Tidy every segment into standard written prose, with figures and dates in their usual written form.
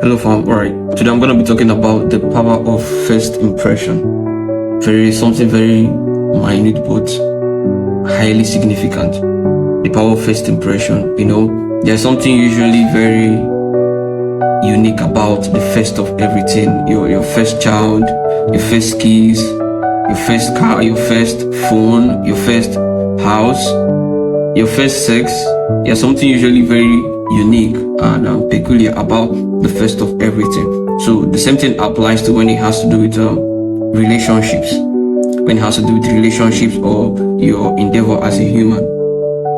Hello fam, alright. Today I'm gonna be talking about the power of first impression. Something very minute but highly significant. The power of first impression. There's something usually very unique about the first of everything. Your first child, your first keys, your first car, your first phone, your first house, your first sex. There's something usually very unique and peculiar about the first of everything. So the same thing applies to when it has to do with relationships. When it has to do with relationships or your endeavor as a human,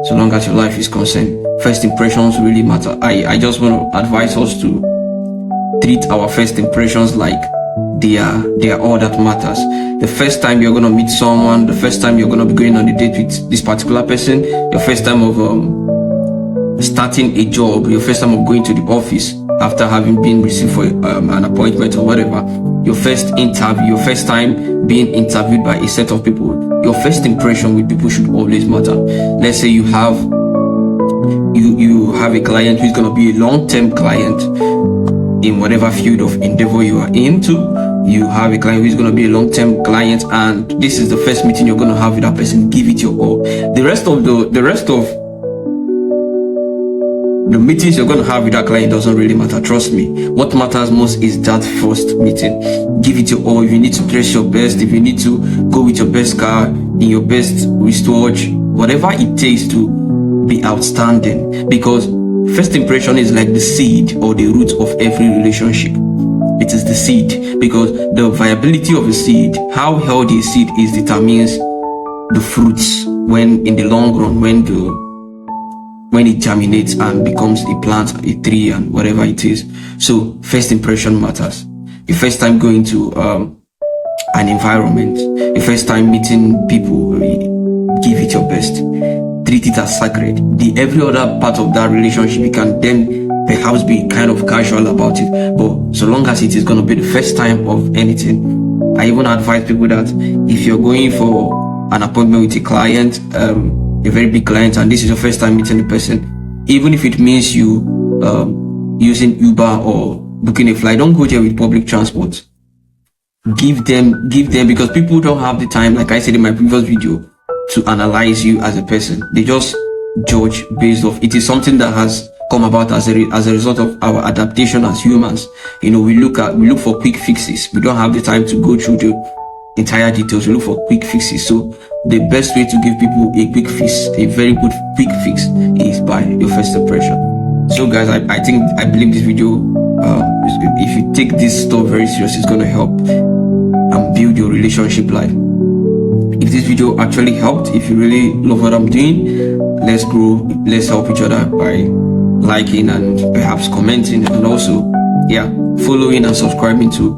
so long as your life is concerned, first impressions really matter. I just want to advise us to treat our first impressions like they are all that matters. The first time you're gonna meet someone, the first time you're gonna be going on a date with this particular person, your first time of starting a job, your first time of going to the office after having been received for an appointment or whatever, your first interview, your first time being interviewed by a set of people, your first impression with people should always matter. Let's say you have a client who's going to be a long-term client in whatever field of endeavor you are into. You have a client who's going to be a long-term client, and this is the first meeting you're going to have with that person. Give it your all. The rest of the meetings you're going to have with that client doesn't really matter. Trust me. What matters most is that first meeting. Give it your all. If you need to dress your best, if you need to go with your best car, in your best wristwatch, whatever it takes to be outstanding. Because first impression is like the seed or the root of every relationship. It is the seed, because the viability of a seed, how healthy a seed is, determines the fruits when in the long run, when it germinates and becomes a plant, a tree, and whatever it is. So first impression matters. Your first time going to an environment, your first time meeting people, give it your best. Treat it as sacred. Every other part of that relationship, you can then perhaps be kind of casual about it, but so long as it is going to be the first time of anything. I even advise people that if you're going for an appointment with a client, a very big client, and this is your first time meeting the person, even if it means you using Uber or booking a flight, don't go there with public transport. Give them, because people don't have the time, like I said in my previous video, to analyze you as a person. They just judge based off. It is something that has come about as a result of our adaptation as humans. We look for quick fixes. We don't have the time to go through the entire details. We look for quick fixes. So the best way to give people a quick fix, a very good quick fix, is by your first impression. So guys, I believe this video, if you take this stuff very serious, it's gonna help and build your relationship life. If this video actually helped, if you really love what I'm doing, let's grow, let's help each other by liking and perhaps commenting, and also following and subscribing to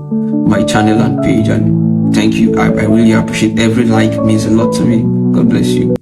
my channel and page. And thank you. I really appreciate every like. Means a lot to me. God bless you.